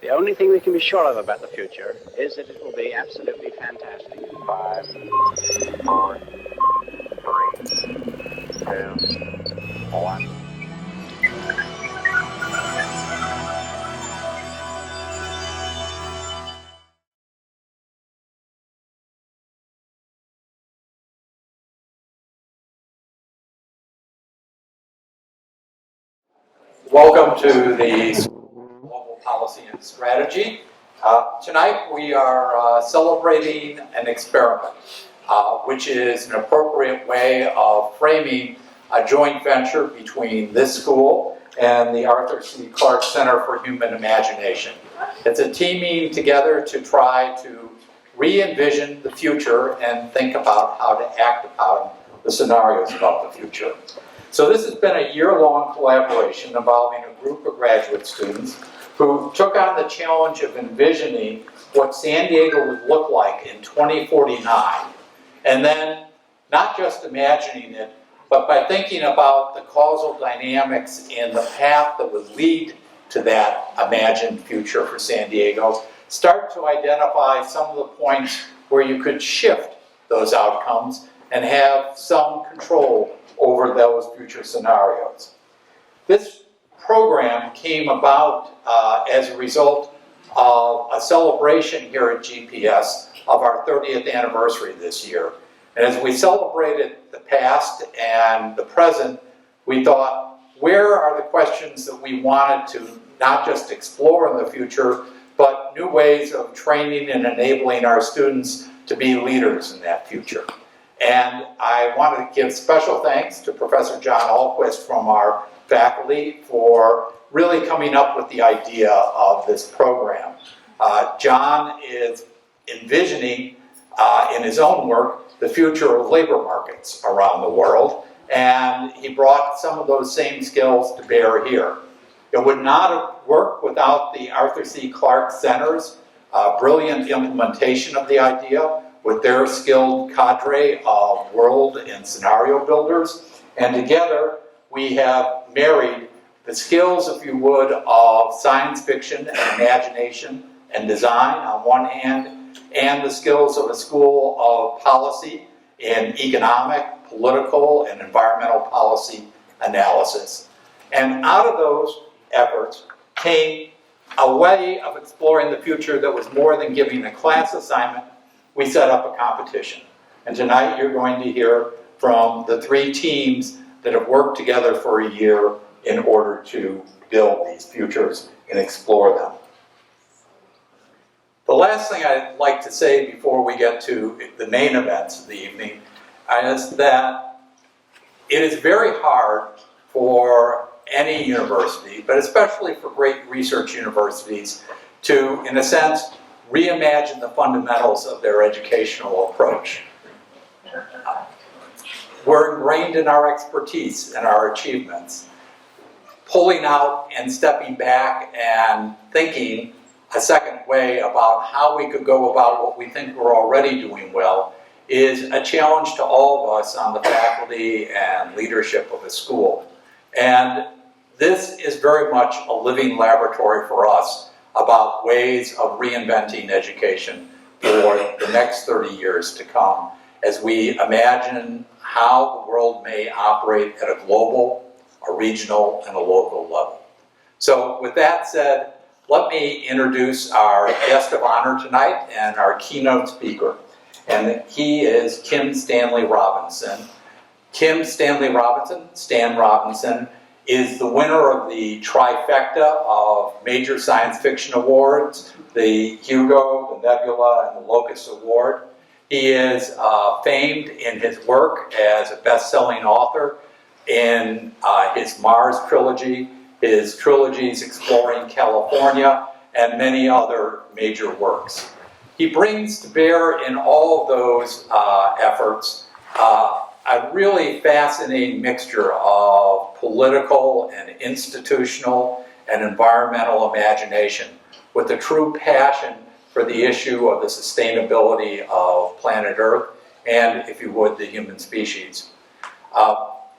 The only thing we can be sure of about the future is that it will be absolutely fantastic. 5, 4, 3, 2, 1. Welcome to the Global Policy and Strategy. Tonight we are celebrating an experiment, which is an appropriate way of framing a joint venture between this school and the Arthur C. Clarke Center for Human Imagination. It's a teaming together to try to re-envision the future and think about how to act upon the scenarios about the future. So this has been a year-long collaboration involving a group of graduate students who took on the challenge of envisioning what San Diego would look like in 2049, and then not just imagining it, but by thinking about the causal dynamics in the path that would lead to that imagined future for San Diego, start to identify some of the points where you could shift those outcomes and have some control over those future scenarios. This program came about as a result of a celebration here at GPS of our 30th anniversary this year. And as we celebrated the past and the present, we thought, where are the questions that we wanted to not just explore in the future, but new ways of training and enabling our students to be leaders in that future. And I want to give special thanks to Professor John Ahlquist from our faculty for really coming up with the idea of this program. John is envisioning in his own work the future of labor markets around the world, and he brought some of those same skills to bear here. It would not have worked without the Arthur C. Clarke Center's brilliant implementation of the idea, with their skilled cadre of world and scenario builders. And together, we have married the skills, if you would, of science fiction and imagination and design on one hand, and the skills of a school of policy in economic, political, and environmental policy analysis. And out of those efforts came a way of exploring the future that was more than giving a class assignment. We set up a competition. And tonight you're going to hear from the three teams that have worked together for a year in order to build these futures and explore them. The last thing I'd like to say before we get to the main events of the evening is that it is very hard for any university, but especially for great research universities, to, in a sense, reimagine the fundamentals of their educational approach. We're ingrained in our expertise and our achievements. Pulling out and stepping back and thinking a second way about how we could go about what we think we're already doing well is a challenge to all of us on the faculty and leadership of a school. And this is very much a living laboratory for us about ways of reinventing education for the next 30 years to come, as we imagine how the world may operate at a global, a regional, and a local level. So with that said, let me introduce our guest of honor tonight and our keynote speaker. And he is Kim Stanley Robinson. Kim Stanley Robinson, Stan Robinson, is the winner of the trifecta of major science fiction awards, the Hugo, the Nebula, and the Locus Award. He is famed in his work as a best-selling author in his Mars trilogy, his trilogies exploring California, and many other major works. He brings to bear in all of those efforts a really fascinating mixture of political and institutional and environmental imagination with a true passion for the issue of the sustainability of planet Earth and, if you would, the human species.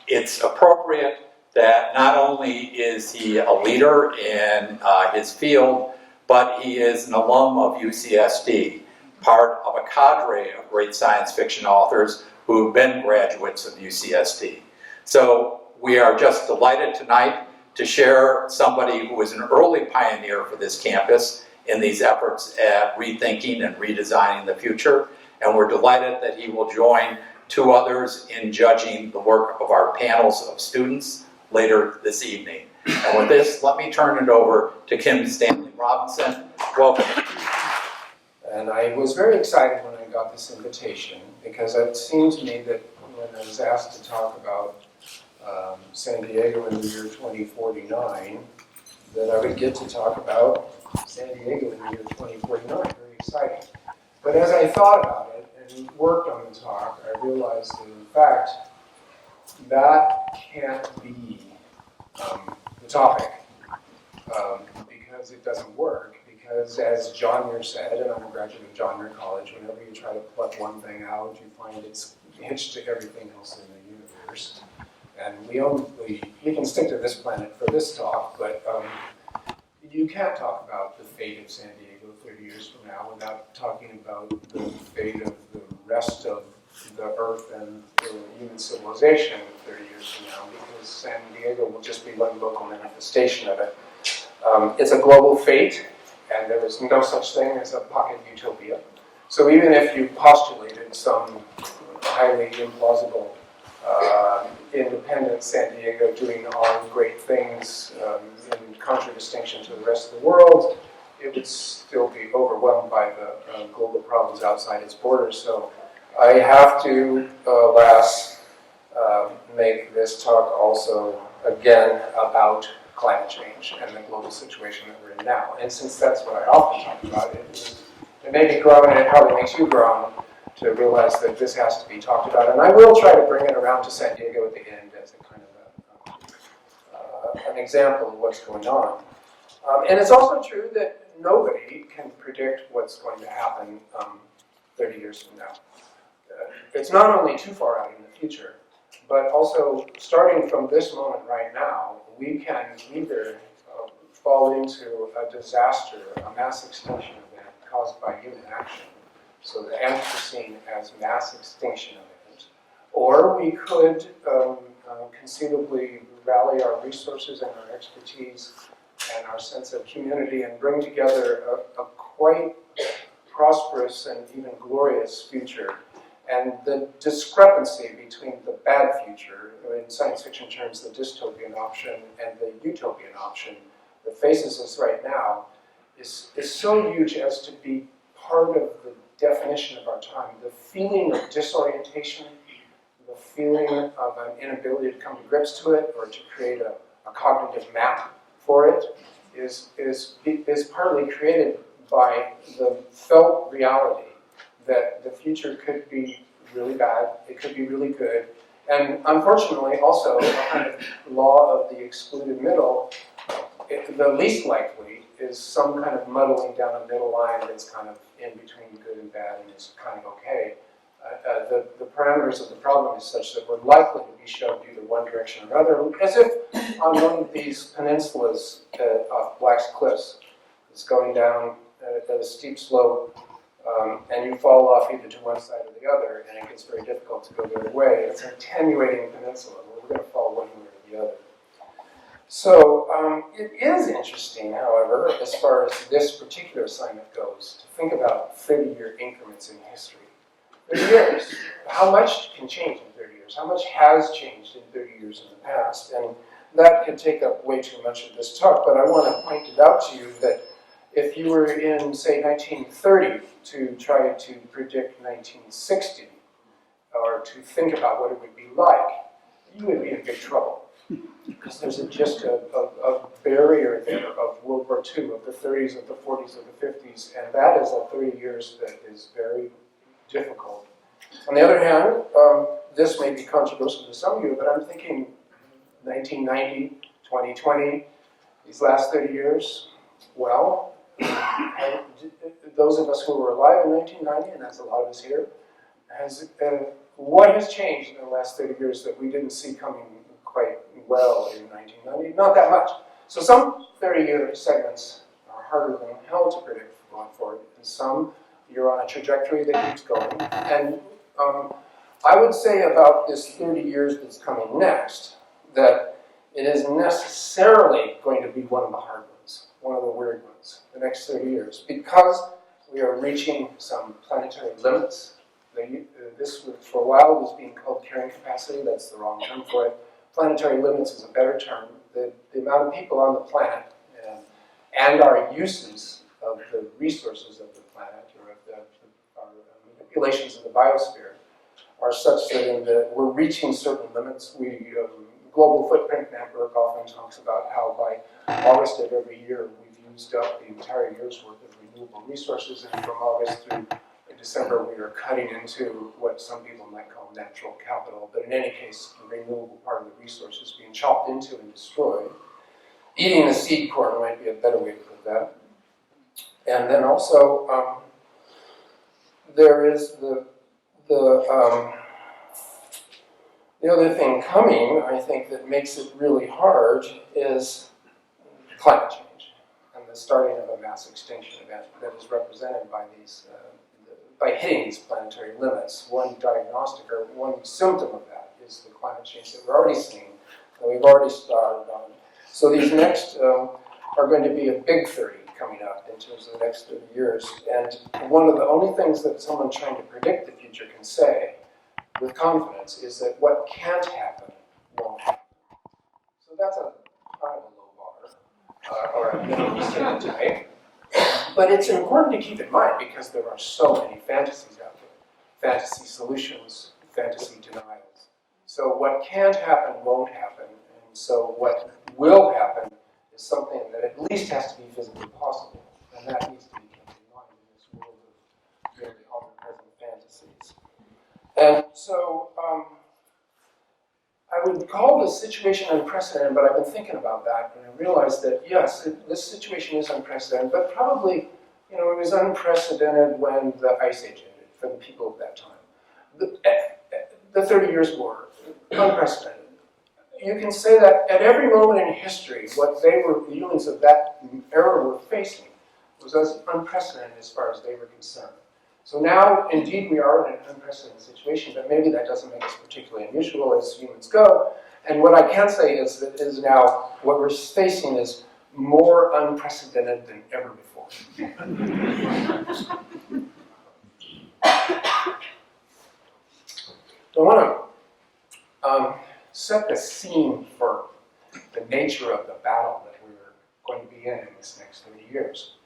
It's appropriate that not only is he a leader in his field, but he is an alum of UCSD, part of a cadre of great science fiction authors who have been graduates of UCSD. So we are just delighted tonight to share somebody who is an early pioneer for this campus in these efforts at rethinking and redesigning the future. And we're delighted that he will join two others in judging the work of our panels of students later this evening. And with this, let me turn it over to Kim Stanley Robinson. Welcome. And I was very excited when I got this invitation, because it seemed to me that when I was asked to talk about San Diego in the year 2049, that I would get to talk about San Diego in the year 2049. Very exciting. But as I thought about it and worked on the talk, I realized that in fact, that can't be the topic, because it doesn't work. Because as John Muir said, and I'm a graduate of John Muir College, whenever you try to pluck one thing out, you find it's hitched to everything else in the universe. And we can stick to this planet for this talk, but you can't talk about the fate of San Diego 30 years from now without talking about the fate of the rest of the Earth and human civilization 30 years from now, because San Diego will just be one local manifestation of it. It's a global fate, and there is no such thing as a pocket utopia. So even if you postulated some highly implausible independent San Diego doing all great things in contradistinction to the rest of the world, it would still be overwhelmed by the global problems outside its borders. So I have to, alas, make this talk also, again, about climate change and the global situation that we're in now. And since that's what I often talk about, it made me groan, and it probably makes you groan, to realize that this has to be talked about. And I will try to bring it around to San Diego at the end as a kind of an example of what's going on. And it's also true that nobody can predict what's going to happen 30 years from now. It's not only too far out in the future, but also starting from this moment right now, we can either fall into a disaster, a mass extinction event caused by human action, so the Anthropocene as mass extinction event, or we could conceivably rally our resources and our expertise and our sense of community and bring together a quite prosperous and even glorious future. And the discrepancy between the bad future, in science fiction terms, the dystopian option, and the utopian option that faces us right now is so huge as to be part of the definition of our time. The feeling of disorientation, the feeling of an inability to come to grips to it or to create a cognitive map for it is partly created by the felt reality that the future could be really bad, it could be really good, and unfortunately also a kind of law of the excluded middle. The least likely is some kind of muddling down a middle line that's kind of in between good and bad and is kind of okay. The parameters of the problem is such that we're likely to be shoved either one direction or another, as if on one of these peninsulas off Black's Cliffs, it's going down at a steep slope, and you fall off either to one side or the other, and it gets very difficult to go the other way. It's an attenuating peninsula where we're going to fall one way or the other. So it is interesting, however, as far as this particular assignment goes, to think about 30-year increments in history. 30 years. How much can change in 30 years? How much has changed in 30 years in the past? And that could take up way too much of this talk, but I want to point it out to you that if you were in, say, 1930 to try to predict 1960, or to think about what it would be like, you would be in big trouble. Because there's just a barrier there of World War II, of the 30s, of the 40s, of the 50s, and that is a 30 years that is very difficult. On the other hand, this may be controversial to some of you, but I'm thinking 1990, 2020, these last 30 years, well, those of us who were alive in 1990, and that's a lot of us here, what has changed in the last 30 years that we didn't see coming quite well in 1990? Not that much. So some 30-year segments are harder than hell to predict going forward. And some, you're on a trajectory that keeps going. And I would say about this 30 years that's coming next, that it is necessarily going to be one of the hard ones, one of the weird ones, the next 30 years, because we are reaching some planetary limits. This, for a while, was being called carrying capacity. That's the wrong term for it. Planetary limits is a better term. The amount of people on the planet and our uses of the resources of the planet, or of our manipulations of the biosphere, are such that we're reaching certain limits. Global Footprint Network often talks about how by August of every year we've used up the entire year's worth of renewable resources, and from August through December we are cutting into what some people might call natural capital, but in any case the renewable part of the resource is being chopped into and destroyed. Eating the seed corn might be a better way to put that. And then also there is the other thing coming, I think, that makes it really hard is climate change and the starting of a mass extinction event that is represented by these, by hitting these planetary limits. One diagnostic or one symptom of that is the climate change that we're already seeing, that we've already started on. So these next are going to be a big 30 coming up in terms of the next 30 years. And one of the only things that someone trying to predict the future can say with confidence is that what can't happen won't happen. So that's a kind of a low bar, or a minimum statement to make. But it's important to keep in mind because there are so many fantasies out there. Fantasy solutions, fantasy denials. So what can't happen won't happen. And so what will happen is something that at least has to be physically possible. And that needs to be kept in mind in this world of really omnipresent fantasies. And so I would call this situation unprecedented, but I've been thinking about that, and I realized that, yes, this situation is unprecedented, but probably, it was unprecedented when the Ice Age ended for the people of that time. The 30 Years' War, unprecedented. You can say that at every moment in history, what the humans of that era were facing was as unprecedented as far as they were concerned. So now, indeed, we are in an unprecedented situation, but maybe that doesn't make us particularly unusual as humans go. And what I can say is that now what we're facing is more unprecedented than ever before. I want to set the scene for the nature of the battle that we're going to be in this next 30 years.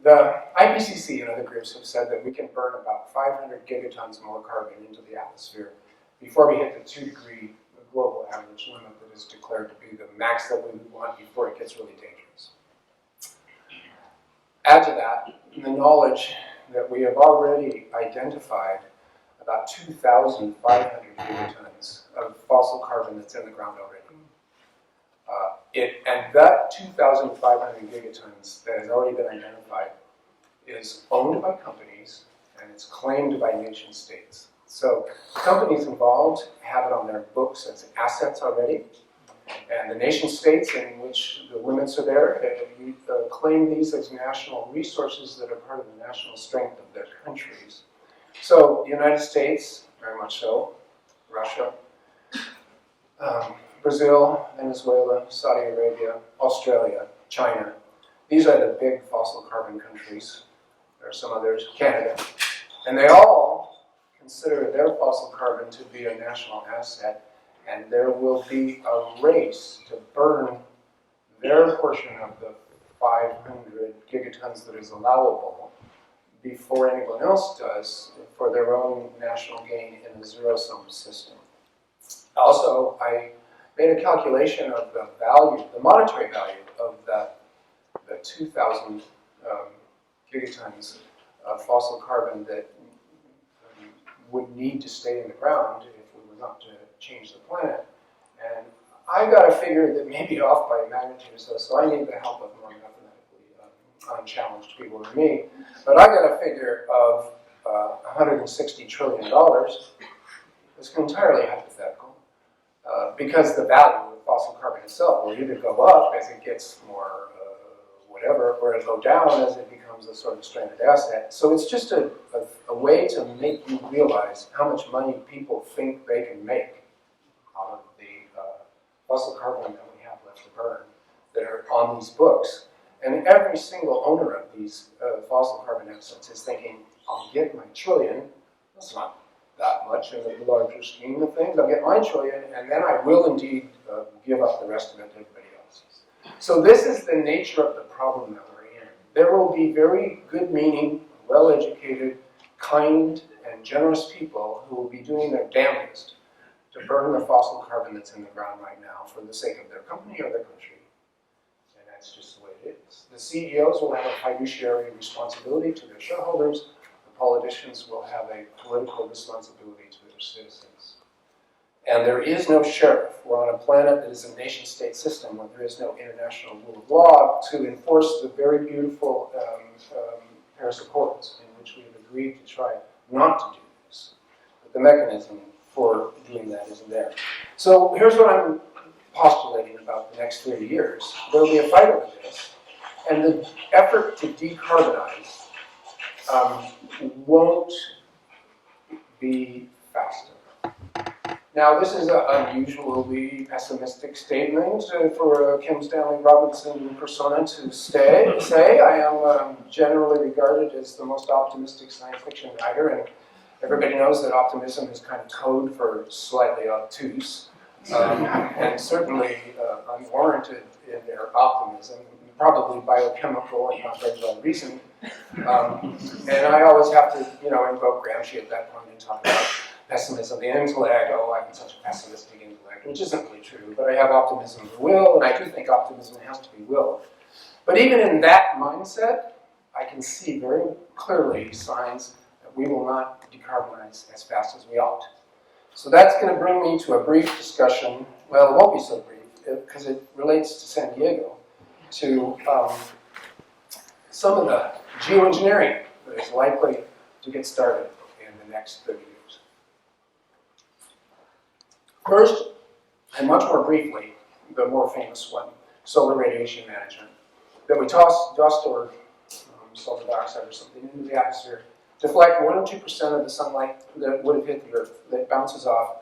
The IPCC and other groups have said that we can burn about 500 gigatons more carbon into the atmosphere before we hit the 2-degree global average limit that is declared to be the max that we would want before it gets really dangerous. Add to that the knowledge that we have already identified about 2,500 gigatons of fossil carbon that's in the ground already. And that 2,500 gigatons that has already been identified is owned by companies and it's claimed by nation states. So companies involved have it on their books as assets already, and the nation states in which the limits are there claim these as national resources that are part of the national strength of their countries. So the United States, very much so, Russia, Brazil, Venezuela, Saudi Arabia, Australia, China. These are the big fossil carbon countries. There are some others, Canada. And they all consider their fossil carbon to be a national asset, and there will be a race to burn their portion of the 500 gigatons that is allowable before anyone else does for their own national gain in a zero-sum system. Also, I made a calculation of the value, the monetary value of the 2,000 gigatons of fossil carbon that would need to stay in the ground if we were not to change the planet. And I got a figure that may be off by a magnitude or so, so I need the help of more mathematically unchallenged people than me. But I got a figure of $160 trillion. It's entirely hypothetical. Because the value of fossil carbon itself will either go up as it gets more whatever, or it'll go down as it becomes a sort of stranded asset. So it's just a way to make you realize how much money people think they can make out of the fossil carbon that we have left to burn that are on these books. And every single owner of these fossil carbon assets is thinking, I'll get my trillion. That's not that much in the larger scheme of things. I'll get my trillion, and then I will indeed give up the rest of it to everybody else. So this is the nature of the problem that we're in. There will be very good-meaning, well-educated, kind, and generous people who will be doing their damnedest to burn the fossil carbon that's in the ground right now for the sake of their company or their country. And that's just the way it is. The CEOs will have a fiduciary responsibility to their shareholders. The politicians will have a political responsibility to their citizens. And there is no sheriff. We're on a planet that is a nation-state system where there is no international rule of law to enforce the very beautiful Paris Accords, in which we have agreed to try not to do this. But the mechanism for doing that isn't there. So here's what I'm postulating about the next 30 years. There will be a fight over this, and the effort to decarbonize won't be fast enough. Now, this is an unusually pessimistic statement for Kim Stanley Robinson persona to say. I am generally regarded as the most optimistic science fiction writer, and everybody knows that optimism is kind of code for slightly obtuse, and certainly unwarranted in their optimism, probably biochemical and not very well reasoned. And I always have to, invoke Gramsci at that point and talk about pessimism, the intellect. Oh, I have such a pessimistic intellect, which isn't really true, but I have optimism of will, and I do think optimism has to be will. But even in that mindset, I can see very clearly signs that we will not decarbonize as fast as we ought. So that's going to bring me to a brief discussion. Well, it won't be so brief, because it relates to San Diego, to some of the geoengineering that is likely to get started in the next 30 years. First, and much more briefly, the more famous one, solar radiation management. That we toss dust or sulfur dioxide or something into the atmosphere, deflect 1 or 2% of the sunlight that would have hit the Earth, that bounces off,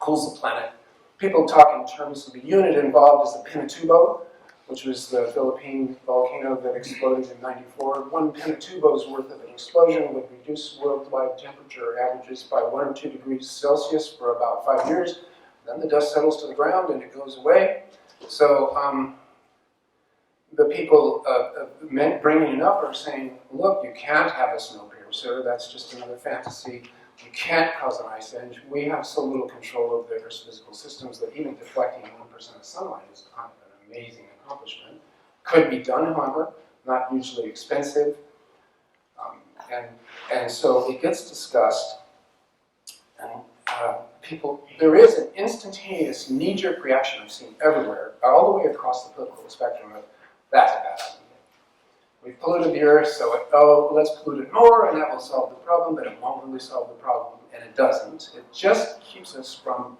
cools the planet. People talk in terms of the unit involved is the Pinatubo, which was the Philippine volcano that exploded in '94. 1 Pinatubo's worth of an explosion would reduce worldwide temperature averages by 1 or 2 degrees Celsius for about 5 years. Then the dust settles to the ground and it goes away. So the people bringing it up are saying, look, you can't have a snowpiercer. That's just another fantasy. You can't cause an ice age. We have so little control of the Earth's physical systems that even deflecting 1% of sunlight is kind of an amazing accomplishment. Could be done, however, not hugely expensive. And so it gets discussed, and there is an instantaneous knee-jerk reaction I've seen everywhere, all the way across the political spectrum of, that's a bad idea. We've polluted the Earth, so let's pollute it more, and that will solve the problem, but it won't really solve the problem, and it doesn't. It just keeps us from,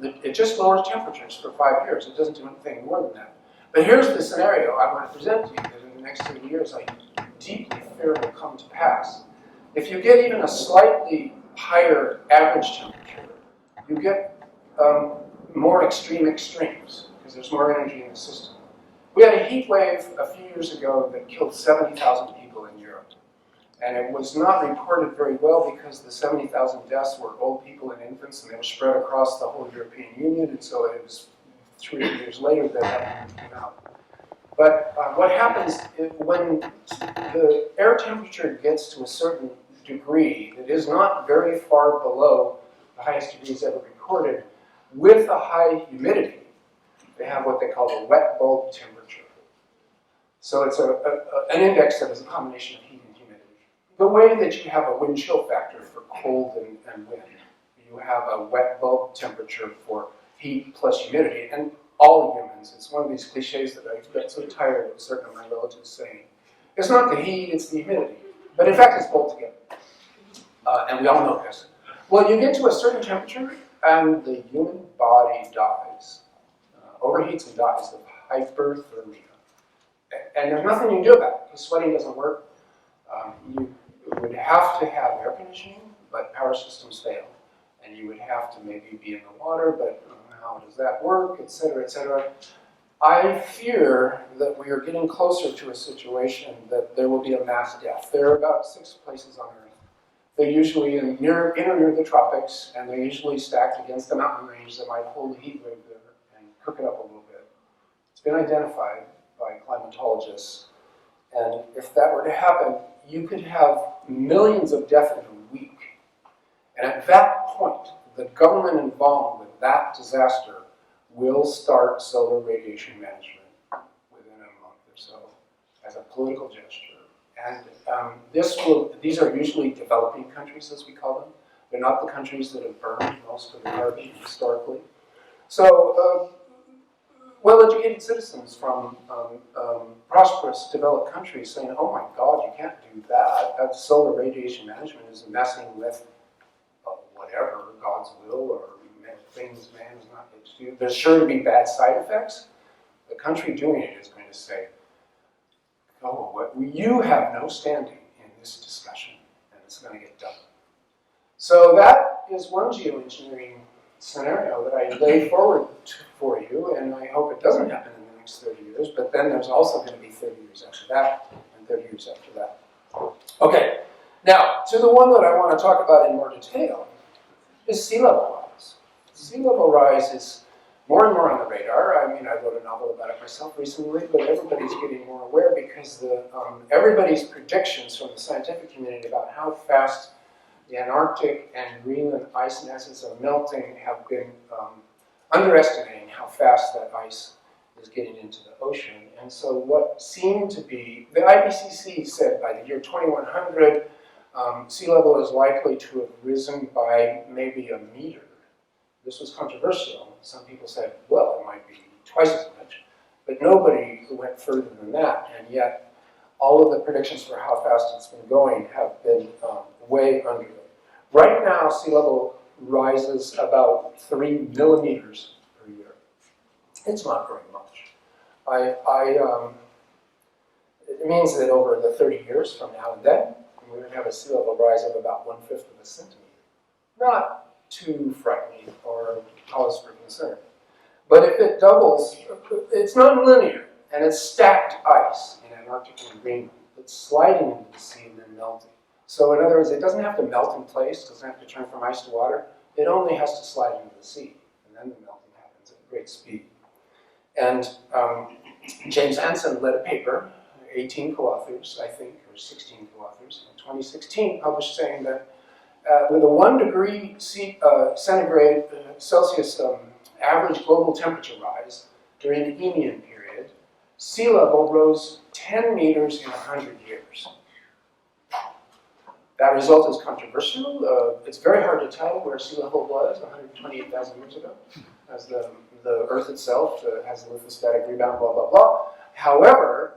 it just lowers temperatures for 5 years. It doesn't do anything more than that. But here's the scenario I want to present to you that in the next 30 years I deeply fear will come to pass. If you get even a slightly higher average temperature, you get more extreme extremes, because there's more energy in the system. We had a heat wave a few years ago that killed 70,000 people in Europe. And it was not reported very well because the 70,000 deaths were old people and infants, and they were spread across the whole European Union, and so it was 3 years later that that came out. But what happens when the air temperature gets to a certain degree that is not very far below the highest degrees ever recorded, with a high humidity, they have what they call the wet bulb temperature. So it's an index that is a combination of heat and humidity. The way that you have a wind chill factor for cold and wind, you have a wet bulb temperature for heat plus humidity. And all humans, it's one of these cliches that I get so tired of certain of my relatives saying. It's not the heat, it's the humidity. But in fact, it's both together. And we all know this. Well, you get to a certain temperature, and the human body dies. Overheats and dies of hyperthermia. And there's nothing you can do about it, because sweating doesn't work. You would have to have air conditioning, but power systems fail. And you would have to maybe be in the water, but how does that work, et cetera, et cetera. I fear that we are getting closer to a situation that there will be a mass death. There are about 6 places on Earth. They're usually near the tropics, and they're usually stacked against the mountain range that might hold the heat wave there and cook it up a little bit. It's been identified by climatologists, and if that were to happen, you could have millions of deaths in a week. And at that point, the government involved with that disaster will start solar radiation management within a month or so as a political gesture. And these are usually developing countries, as we call them. They're not the countries that have burned most of the carbon historically. So well-educated citizens from prosperous, developed countries saying, oh my God, you can't do that. That solar radiation management is messing with whatever, God's will, or things man is not able to do. There's sure to be bad side effects. The country doing it is going to say, oh, you have no standing in this discussion, and it's going to get done. So that is one geoengineering scenario that I lay forward for you, and I hope it doesn't happen in the next 30 years, but then there's also going to be 30 years after that, and 30 years after that. Okay, now, to the one that I want to talk about in more detail is sea level rise. Sea level rise is more and more on the radar. I mean, I wrote a novel about it myself recently, but everybody's getting more aware because everybody's predictions from the scientific community about how fast the Antarctic and Greenland ice masses are melting have been underestimating how fast that ice is getting into the ocean. And so what seemed to be, the IPCC said by the year 2100, sea level is likely to have risen by maybe a meter. This was controversial. Some people said, well, it might be twice as much. But nobody went further than that. And yet, all of the predictions for how fast it's been going have been way under it. Right now, sea level rises about 3 millimeters per year. It's not very much. It means that over the 30 years from now and then, we're going to have a sea level rise of about 1/5 of a centimeter. Not too frightening or cause for concern. But if it doubles, it's non-linear, and it's stacked ice in Antarctica and Greenland. It's sliding into the sea and then melting. So in other words, it doesn't have to melt in place, it doesn't have to turn from ice to water. It only has to slide into the sea, and then the melting happens at great speed. And James Hansen led a paper, 18 co-authors, I think, or 16 co-authors, in 2016 published saying that with a 1 degree centigrade Celsius average global temperature rise during the Eemian period, sea level rose 10 meters in 100 years. That result is controversial. It's very hard to tell where sea level was 128,000 years ago, as the Earth itself has a lithostatic rebound, blah, blah, blah. However,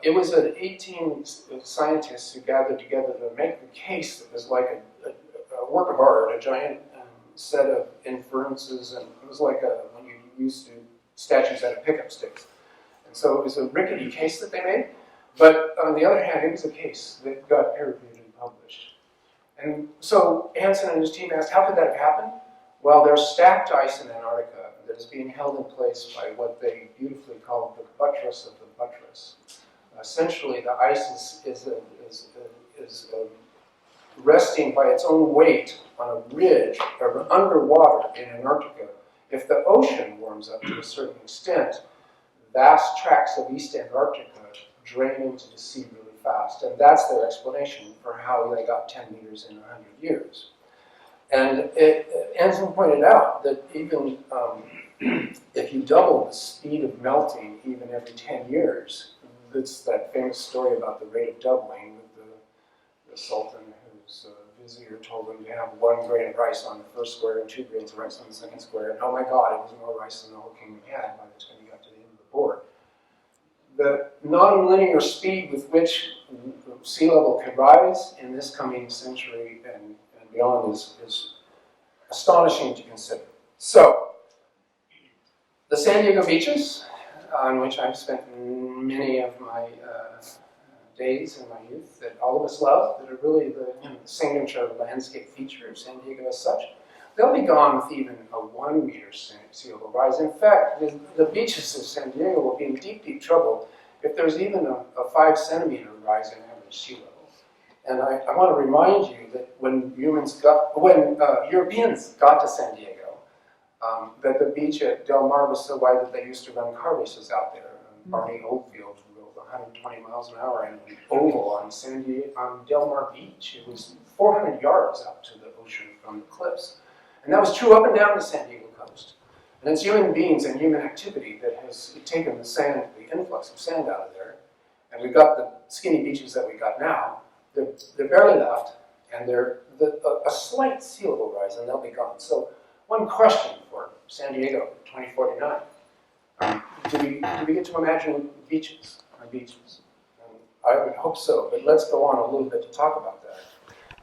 it was 18 scientists who gathered together to make the case that was like a work of art, a giant set of inferences, and it was like when you used to statues out of pickup sticks. And so it was a rickety case that they made, but on the other hand, it was a case that got peer-reviewed and published. And so Hansen and his team asked, how could that have happened? Well, there's stacked ice in Antarctica that is being held in place by what they beautifully call the buttress of the buttress. Essentially, the ice is resting by its own weight on a ridge or underwater in Antarctica. If the ocean warms up to a certain extent, vast tracts of East Antarctica drain into the sea really fast. And that's their explanation for how they got 10 meters in 100 years. And Hansen pointed out that even if you double the speed of melting even every 10 years, it's that famous story about the rate of doubling with the Sultan whose vizier told him to have 1 grain of rice on the first square and 2 grains of rice on the second square. And oh my God, it was more rice than the whole kingdom had by the time he got to the end of the board. The non-linear speed with which sea level can rise in this coming century and beyond is astonishing to consider. So, the San Diego beaches, on which I've spent many of my days in my youth that all of us love, that are really the signature landscape feature of San Diego as such, they'll be gone with even a 1 meter sea level rise. In fact, the beaches of San Diego will be in deep, deep trouble if there's even a 5 centimeter rise in average sea level. And I want to remind you that when Europeans got to San Diego, that the beach at Del Mar was so wide that they used to run car races out there. Barney Oldfield drove 120 miles an hour in an oval on Del Mar Beach. It was 400 yards out to the ocean from the cliffs. And that was true up and down the San Diego coast. And it's human beings and human activity that has taken the sand, the influx of sand out of there. And we've got the skinny beaches that we got now. They're barely left, and they're a slight sea level rise, and they'll be gone. So one question for San Diego 2049. Do we get to imagine beaches on beaches? I would hope so, but let's go on a little bit to talk about that.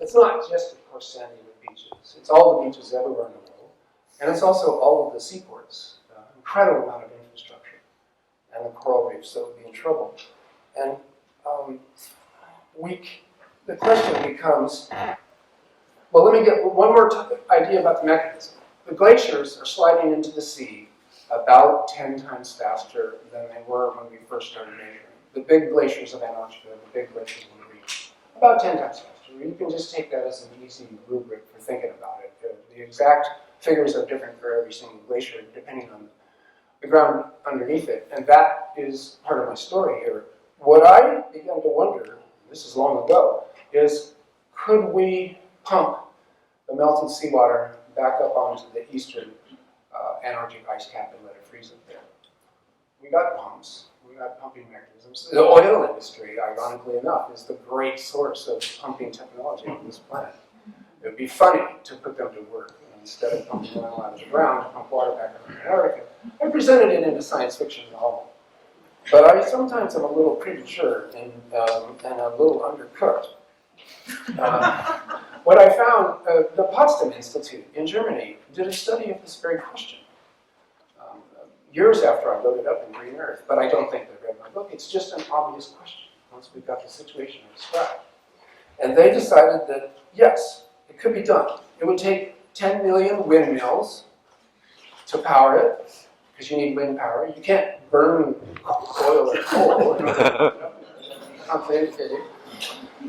It's not just, of course, San Diego beaches. It's all the beaches everywhere in the world. And it's also all of the seaports, incredible amount of infrastructure, and the coral reefs that would be in trouble. And the question becomes, well, let me get one more idea about the mechanism. The glaciers are sliding into the sea about 10 times faster than they were when we first started measuring. The big glaciers of Antarctica, the big glaciers of the Reef, about 10 times faster. You can just take that as an easy rubric for thinking about it. The exact figures are different for every single glacier, depending on the ground underneath it. And that is part of my story here. What I began to wonder, this is long ago, is could we pump the melted seawater back up onto the eastern Antarctic ice cap and let it freeze up there? We got pumps. We got pumping mechanisms. The oil industry, ironically enough, is the great source of pumping technology on this planet. It would be funny to put them to work instead of pumping oil out of the ground to pump water back into Antarctica. I presented it in a science fiction novel. But I sometimes am a little premature and a little undercooked. What I found, the Potsdam Institute in Germany did a study of this very question. Years after I wrote it up in Green Earth, but I don't think they read my book. It's just an obvious question once we've got the situation described. And they decided that, yes, it could be done. It would take 10 million windmills to power it, because you need wind power. You can't burn oil or coal. Complicated.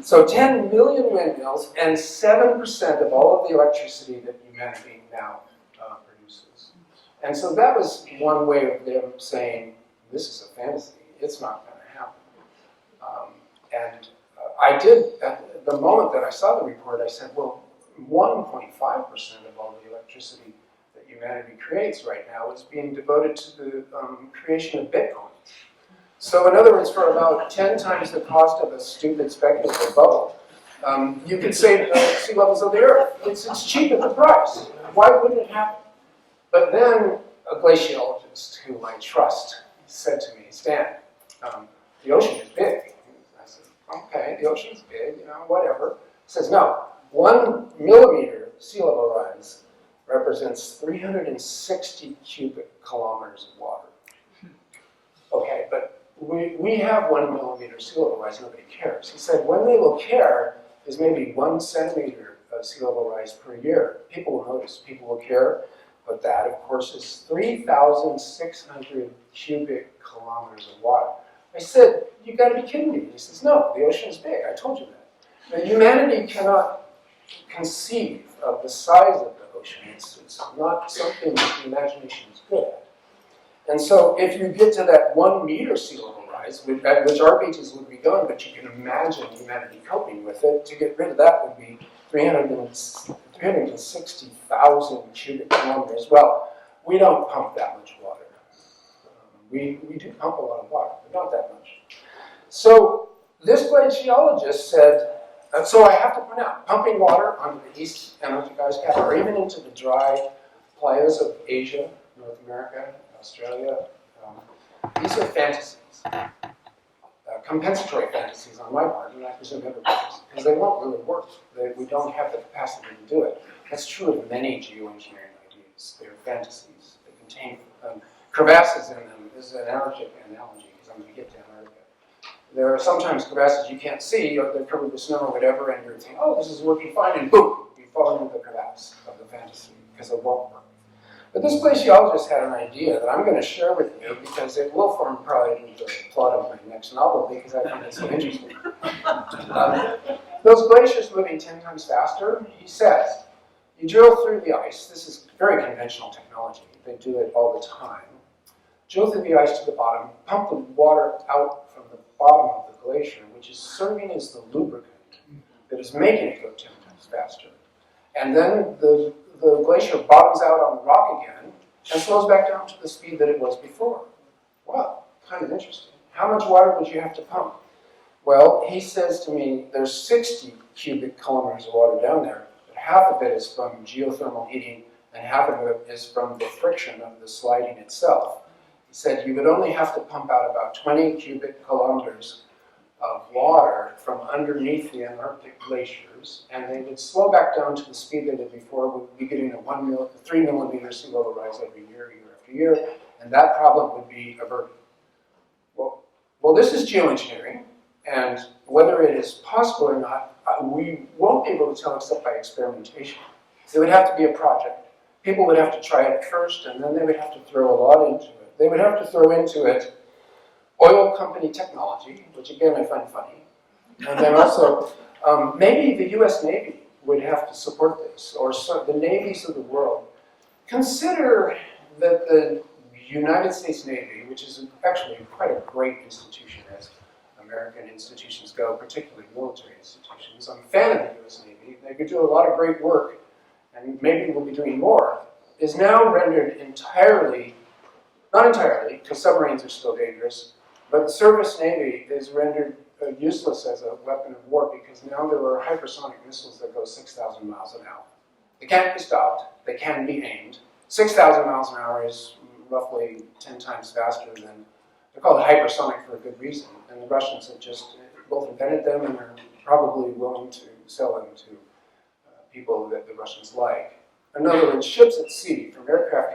So 10 million windmills and 7% of all of the electricity that humanity now produces. And so that was one way of them saying, this is a fantasy. It's not going to happen. I did, at the moment that I saw the report, I said, well, 1.5% of all the electricity that humanity creates right now is being devoted to the creation of Bitcoin. So in other words, for about 10 times the cost of a stupid speculative bubble, you could save the sea levels of the Earth. It's cheap at the price. Why wouldn't it happen? But then a glaciologist who I trust said to me, Stan, the ocean is big. I said, okay, the ocean's big, whatever. He says, no, 1 millimeter sea level rise represents 360 cubic kilometers of water. Okay, but we have 1 millimeter sea level rise, nobody cares. He said, when they will care is maybe 1 centimeter of sea level rise per year. People will notice, people will care, but that, of course, is 3,600 cubic kilometers of water. I said, you gotta be kidding me. He says, no, the ocean is big, I told you that. Now, humanity cannot conceive of the size of the ocean. It's not something that the imagination is good at. And so if you get to that 1 meter sea level rise, which our beaches would be gone, but you can imagine humanity coping with it, to get rid of that would be 360,000 cubic kilometers. Well, we don't pump that much water. We do pump a lot of water, but not that much. So this glaciologist said, so I have to point out, pumping water onto the East Antarctic ice cap, or even into the dry playas of Asia, North America, Australia, these are fantasies. Compensatory fantasies on my part, and I presume everybody's, because they won't really work. We don't have the capacity to do it. That's true of many geoengineering ideas. They're fantasies. They contain crevasses in them. This is an Antarctic analogy because I'm going to get to Antarctica. There are sometimes crevasses you can't see, or they're covered with snow or whatever, and you're thinking, oh, this is working fine, and boom, you fall into the crevasse of the fantasy because it won't work. But this glaciologist had an idea that I'm going to share with you because it will form probably the plot of my next novel because I find it so interesting. Those glaciers moving 10 times faster, he says, you drill through the ice. This is very conventional technology. They do it all the time. Drill through the ice to the bottom, pump the water out from the bottom of the glacier, which is serving as the lubricant that is making it go 10 times faster. And then the glacier bottoms out on the rock again and slows back down to the speed that it was before. Wow, kind of interesting. How much water would you have to pump? Well, he says to me, there's 60 cubic kilometers of water down there, but half of it is from geothermal heating and half of it is from the friction of the sliding itself. He said you would only have to pump out about 20 cubic kilometers of water from underneath the Antarctic glaciers, and they would slow back down to the speed they did before. We'd be getting a 3 millimeter sea level rise every year, year after year, and that problem would be averted. Well, this is geoengineering, and whether it is possible or not, we won't be able to tell except by experimentation. It would have to be a project. People would have to try it first, and then they would have to throw a lot into it. They would have to throw into it oil company technology, which again I find funny. And then also, maybe the US Navy would have to support this, or the navies of the world. Consider that the United States Navy, which is actually quite a great institution as American institutions go, particularly military institutions. I'm a fan of the US Navy. They could do a lot of great work, and maybe we'll be doing more, is now rendered entirely, not entirely, because submarines are still dangerous, but the surface Navy is rendered useless as a weapon of war because now there are hypersonic missiles that go 6,000 miles an hour. They can't be stopped. They can be aimed. 6,000 miles an hour is roughly 10 times faster than, they're called hypersonic for a good reason, and the Russians have just both invented them and are probably willing to sell them to people that the Russians like. In other words, ships at sea, from aircraft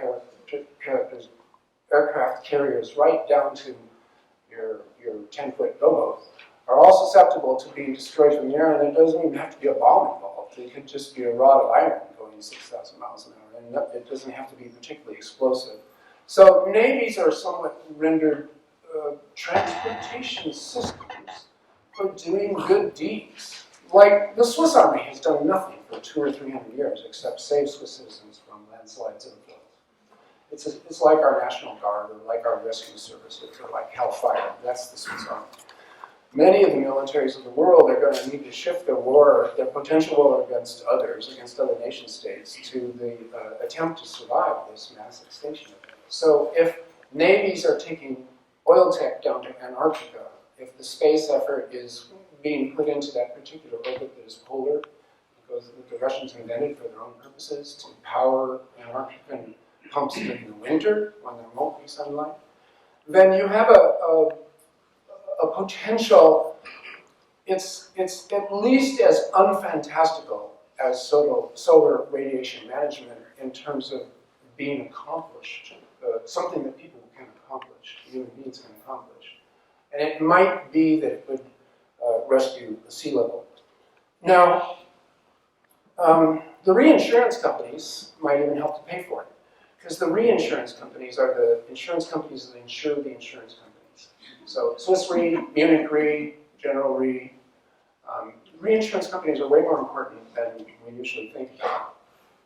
carriers right down to your 10-foot rowboat, are all susceptible to being destroyed from the air, and there doesn't even have to be a bomb involved. It could just be a rod of iron going 6,000 miles an hour, and it doesn't have to be particularly explosive. So navies are somewhat rendered transportation systems for doing good deeds. Like the Swiss Army has done nothing for 200 or 300 years except save Swiss citizens from landslides and floods. It's like our National Guard or like our rescue service or like Hellfire. That's the Swiss Army. Many of the militaries of the world are going to need to shift their potential war against others, against other nation states, to the attempt to survive this mass extinction event. So if navies are taking oil tech down to Antarctica, if the space effort is being put into that particular orbit that is polar, because the Russians invented for their own purposes to power Antarctican pumps during the winter when there won't be sunlight, then you have a potential. It's at least as unfantastical as solar radiation management in terms of being accomplished, something that people can accomplish, human beings can accomplish. And it might be that it would rescue the sea level. Now, the reinsurance companies might even help to pay for it, because the reinsurance companies are the insurance companies that insure the insurance companies. So Swiss Re, Munich Re, General Re, reinsurance companies are way more important than we usually think about,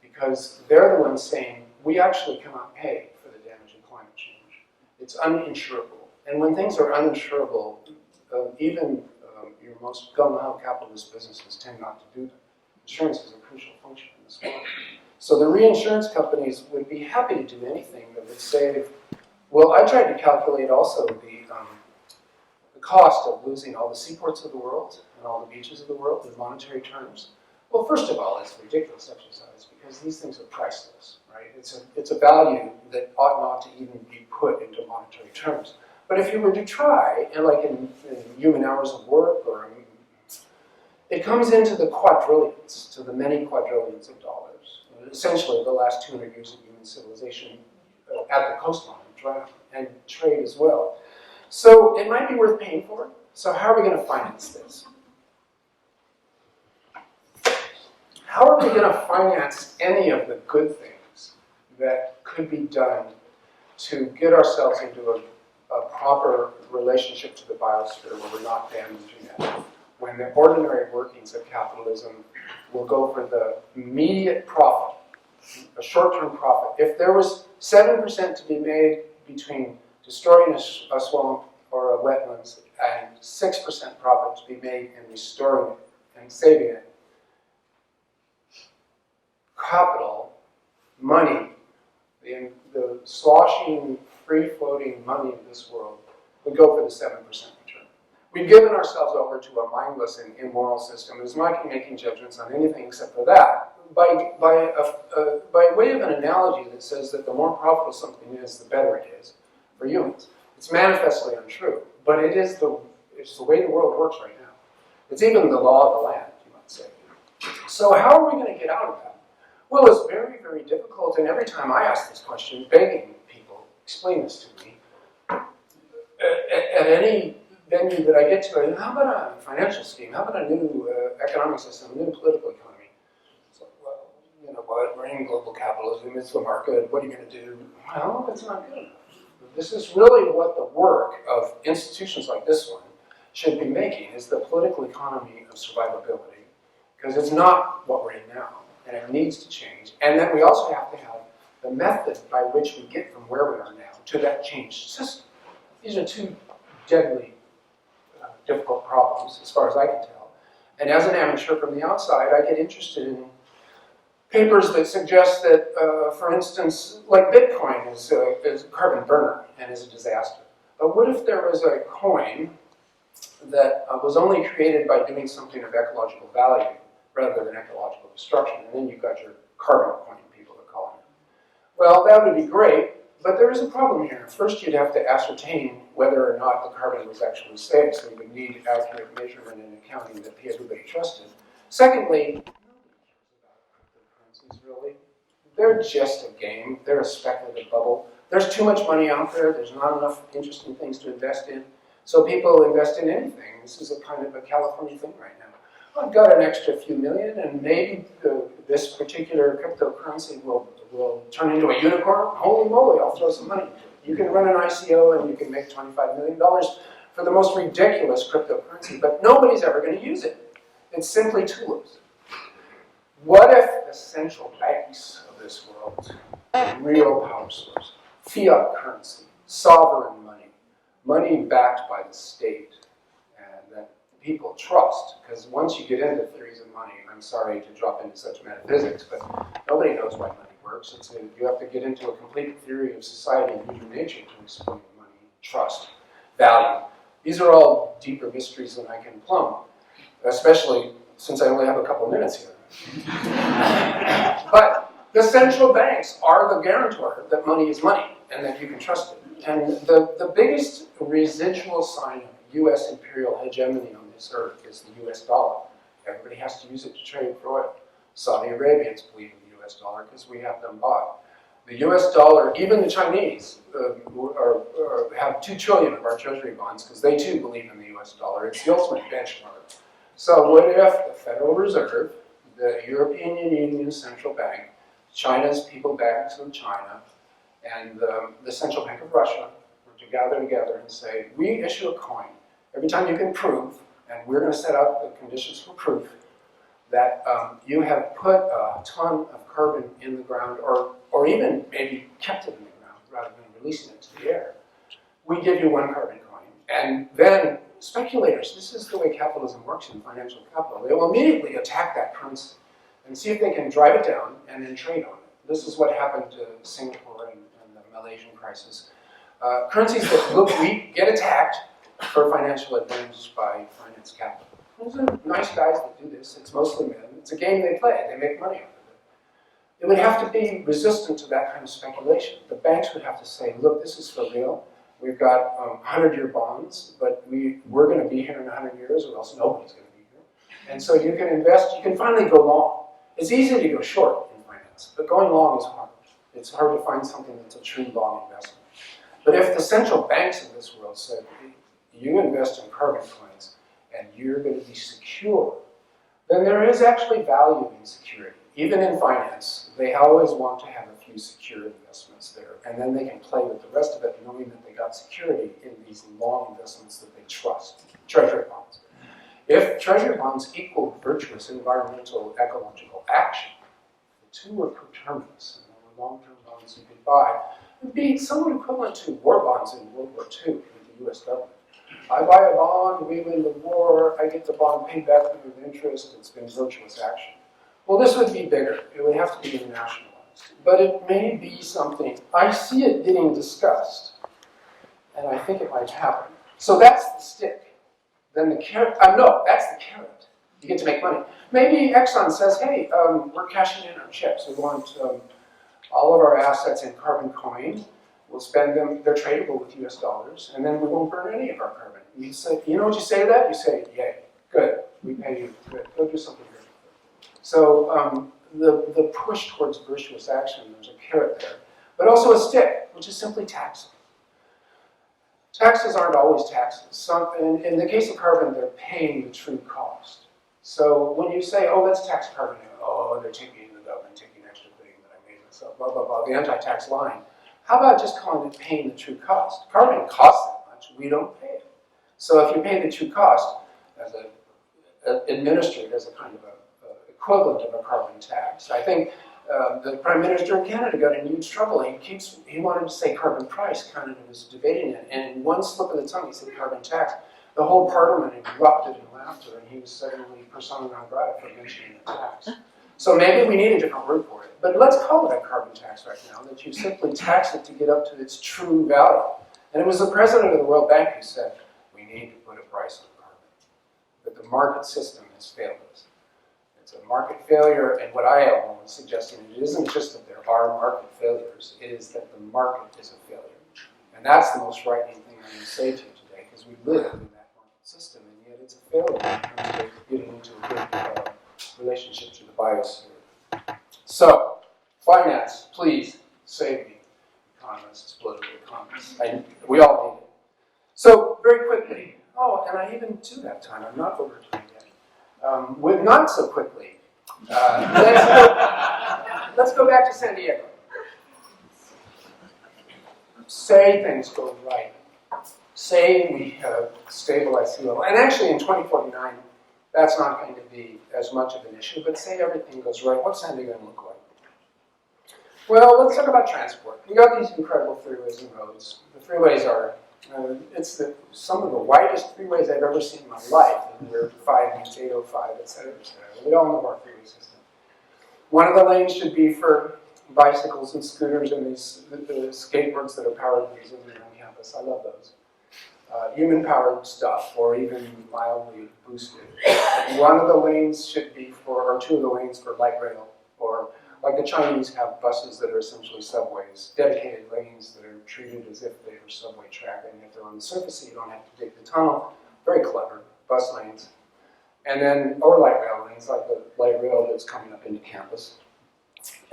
because they're the ones saying, we actually cannot pay for the damage of climate change. It's uninsurable. And when things are uninsurable, even your most gung-ho capitalist businesses tend not to do them. Insurance is a crucial function in this world. So the reinsurance companies would be happy to do anything that would save. Well, I tried to calculate also the cost of losing all the seaports of the world and all the beaches of the world in monetary terms. Well, first of all, it's a ridiculous exercise because these things are priceless, right? It's a value that ought not to even be put into monetary terms. But if you were to try, and like in human hours of work, or it comes into the quadrillions, to the many quadrillions of dollars. Essentially, the last 200 years of human civilization at the coastline around and trade as well. So it might be worth paying for. So how are we going to finance this? How are we going to finance any of the good things that could be done to get ourselves into a proper relationship to the biosphere where we're not damaging it? When the ordinary workings of capitalism will go for the immediate profit, a short-term profit. If there was 7% to be made between destroying a swamp or a wetlands and 6% profit to be made in restoring it and saving it, capital, money, the sloshing, free-floating money of this world would go for the 7% return. We've given ourselves over to a mindless and immoral system that's not making judgments on anything except for that, by way of an analogy that says that the more profitable something is, the better it is for humans. It's manifestly untrue, but it's the way the world works right now. It's even the law of the land, you might say. So how are we going to get out of that? Well, it's very, very difficult, and every time I ask this question, begging people, explain this to me, at any venue that I get to, how about a financial scheme? How about a new economic system, a new political economy? It's like, well, you know what, we're in global capitalism, it's the market, what are you going to do? Well, that's not good enough. This is really what the work of institutions like this one should be making, is the political economy of survivability, because it's not what we're in now, and it needs to change. And then we also have to have the method by which we get from where we are now to that changed system. These are two deadly difficult problems, as far as I can tell. And as an amateur from the outside, I get interested in papers that suggest that, for instance, like Bitcoin is a carbon burner and is a disaster. But what if there was a coin that was only created by doing something of ecological value rather than ecological destruction, and then you've got your carbon coin, people are calling it? Well, that would be great, but there is a problem here. First, you'd have to ascertain whether or not the carbon was actually saved, so you would need accurate measurement and accounting that everybody trusted. Secondly, really. They're just a game. They're a speculative bubble. There's too much money out there. There's not enough interesting things to invest in. So people invest in anything. This is a kind of a California thing right now. I've got an extra few million, and maybe this particular cryptocurrency will turn into a unicorn. Holy moly, I'll throw some money into it. You can run an ICO and you can make $25 million for the most ridiculous cryptocurrency, but nobody's ever going to use it. It's simply tulips. What if the central banks of this world, real power source, fiat currency, sovereign money, money backed by the state, and that people trust, because once you get into theories of money, I'm sorry to drop into such metaphysics, but nobody knows why money works. You have to get into a complete theory of society and human nature to explain money, trust, value. These are all deeper mysteries than I can plumb, especially since I only have a couple minutes here. But the central banks are the guarantor that money is money and that you can trust it. And the biggest residual sign of U.S. imperial hegemony on this earth is the U.S. dollar. Everybody has to use it to trade for oil. Saudi Arabians believe in the U.S. dollar because we have them bought. The U.S. dollar, even the Chinese have 2 trillion of our treasury bonds because they too believe in the U.S. dollar. It's the ultimate benchmark. So what if the Federal Reserve, the European Union Central Bank, China's People Banks of China, and the Central Bank of Russia were to gather together and say, we issue a coin every time you can prove, and we're going to set out the conditions for proof, that you have put a ton of carbon in the ground, or even maybe kept it in the ground rather than releasing it to the air. We give you 1 carbon coin. And then speculators, this is the way capitalism works in financial capital, they will immediately attack that currency and see if they can drive it down and then trade on it. This is what happened to Singapore and the Malaysian crisis. Currencies that look weak get attacked for financial advantage by finance capital. Those are nice guys that do this. It's mostly men. It's a game they play. They make money out of it. It would have to be resistant to that kind of speculation. The banks would have to say, look, this is for real. We've got 100-year bonds, but we're going to be here in 100 years, or else nobody's going to be here. And so you can invest. You can finally go long. It's easy to go short in finance, but going long is hard. It's hard to find something that's a true long investment. But if the central banks of this world said, you invest in carbon coins and you're going to be secure, then there is actually value in security. Even in finance, they always want to have a few secure investments there, and then they can play with the rest of it, knowing that they got security in these long investments that they trust, treasury bonds. If treasury bonds equal virtuous environmental ecological action, the two are coterminous, and there were long-term bonds you could buy, it would be somewhat equivalent to war bonds in World War II with the US government. I buy a bond, we win the war, I get the bond paid back with interest, it's been virtuous action. Well, this would be bigger. It would have to be internationalized. But it may be something. I see it getting discussed, and I think it might happen. So that's the stick. Then the carrot, no, that's the carrot. You get to make money. Maybe Exxon says, hey, we're cashing in our chips. We want all of our assets in carbon coin. We'll spend them, they're tradable with US dollars, and then we won't burn any of our carbon. You say, you know what you say to that? You say, yay, good, we pay you, good, go do something good. So the push towards virtuous action, there's a carrot there, but also a stick, which is simply taxing. Taxes aren't always taxes. In the case of carbon, they're paying the true cost. So when you say, oh, let's tax carbon, oh, they're taking the government, taking an extra thing that I made myself, blah, blah, blah, the anti-tax line. How about just calling it paying the true cost? Carbon costs that much, we don't pay it. So if you pay the true cost, as administered as a kind of equivalent of a carbon tax. I think the Prime Minister of Canada got in huge trouble. He wanted to say carbon price, Canada was debating it, and in one slip of the tongue he said carbon tax. The whole Parliament erupted in laughter, and he was suddenly persona non grata for mentioning the tax. So maybe we need a different word for it. But let's call it a carbon tax right now, that you simply tax it to get up to its true value. And it was the president of the World Bank who said, we need to put a price on carbon. But the market system has failed us. It's a market failure, and what I am suggesting, it isn't just that there are market failures, it is that the market is a failure. And that's the most frightening thing I'm going to say to you today, because we live in that market system, and yet it's a failure in terms of getting into a good relationship to the biosphere. So, finance, please save me, economists, political economists. We all need it. So, very quickly, and I even do have time, I'm not over time yet. With not so quickly, let's go back to San Diego. Say things go right. Say we have stabilized sea level. And actually in 2049, that's not going to be as much of an issue, but say everything goes right. What's San Diego going to look like? Well, let's talk about transport. We got these incredible freeways and roads. The freeways are some of the widest freeways I've ever seen in my life. They're 5 lanes, 805, et cetera, et cetera. We all know our freeway system. One of the lanes should be for bicycles and scooters and the skateboards that are powered by Zoom on campus. I love those. Human-powered stuff, or even mildly boosted. One of the lanes should be or 2 of the lanes for light rail, or like the Chinese have buses that are essentially subways, dedicated lanes that are treated as if they were subway track, and if they're on the surface, so you don't have to dig the tunnel. Very clever, bus lanes. And then, or light rail lanes, like the light rail that's coming up into campus.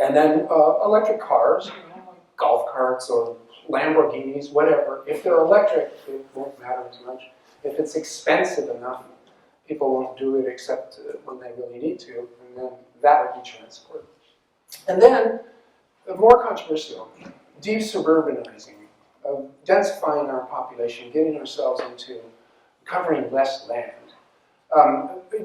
And then electric cars, like golf carts or Lamborghinis, whatever. If they're electric, it won't matter as much. If it's expensive enough, people won't do it except when they really need to, and then that would be transport. And then, more controversial, deep suburbanizing, densifying our population, getting ourselves into covering less land.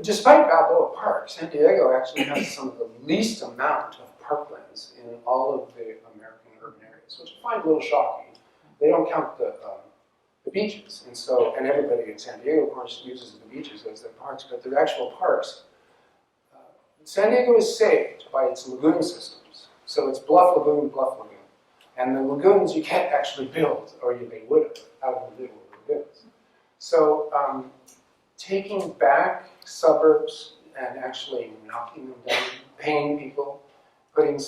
Despite Balboa Park, San Diego actually has some of the least amount of parklands in all of the American urban areas, which I find a little shocking. They don't count the beaches, and everybody in San Diego, of course, uses the beaches as their parks, but the actual parks. San Diego is saved by its lagoon systems. So it's Bluff Lagoon, Bluff Lagoon. And the lagoons you can't actually build, or they would have, out of the little lagoons. So taking back suburbs and actually knocking them down, paying people, putting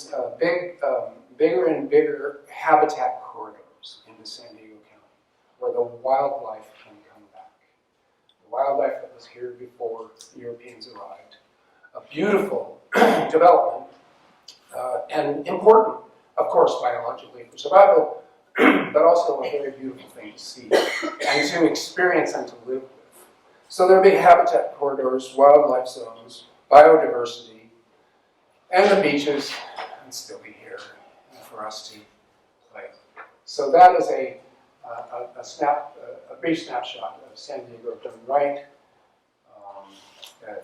bigger and bigger habitat corridors into San Diego County, where the wildlife can come back. The wildlife that was here before Europeans arrived. A beautiful development, and important, of course, biologically for survival, but also a very beautiful thing to see and to experience and to live with. So there will be habitat corridors, wildlife zones, biodiversity, and the beaches and still be here for us to play. So that is a brief snapshot of San Diego done right.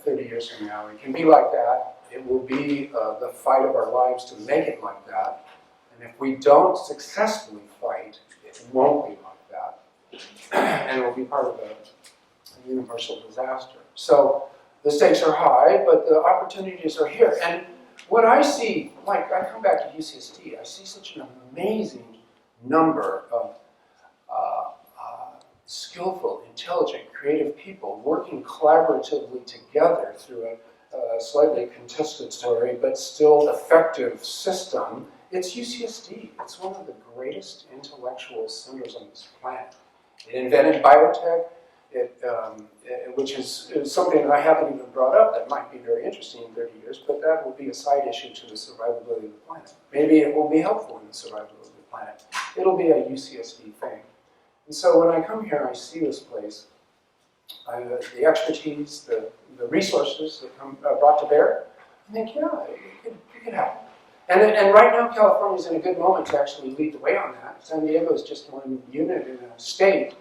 30 years from now, it can be like that. It will be the fight of our lives to make it like that. And if we don't successfully fight, it won't be like that. And it will be part of a universal disaster. So the stakes are high, but the opportunities are here. And what I see, like I come back to UCSD, I see such an amazing number of skillful, intelligent, creative people working collaboratively together through a slightly contestatory but still effective system. It's UCSD. It's one of the greatest intellectual centers on this planet. It invented biotech, which is something that I haven't even brought up that might be very interesting in 30 years, but that will be a side issue to the survivability of the planet. Maybe it will be helpful in the survivability of the planet. It'll be a UCSD thing. And so when I come here, I see this place, the expertise, the resources that come brought to bear. I think, yeah, it could happen. And right now, California is in a good moment to actually lead the way on that. San Diego is just one unit in a state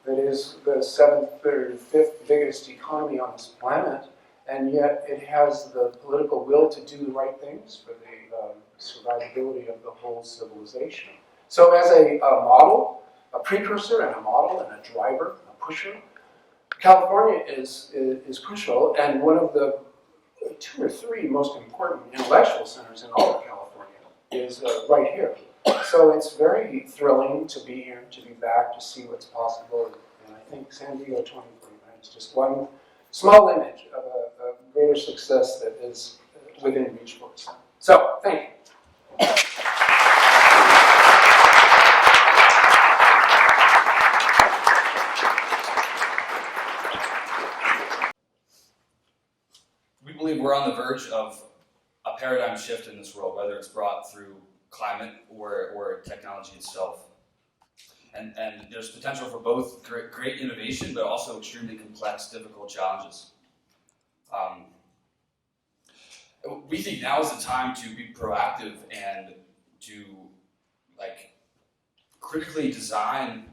that is the 7th or 5th biggest economy on this planet, and yet it has the political will to do the right things for the survivability of the whole civilization. So as a model, a precursor and a model and a driver, a pusher, California is crucial, and one of the 2 or 3 most important intellectual centers in all of California is right here. So it's very thrilling to be here, to be back, to see what's possible. And I think San Diego 2049 is just one small image of a greater success that is within reach for us. So, thank you. We believe we're on the verge of a paradigm shift in this world, whether it's brought through climate or technology itself. And there's potential for both great innovation, but also extremely complex, difficult challenges. We think now is the time to be proactive and to critically design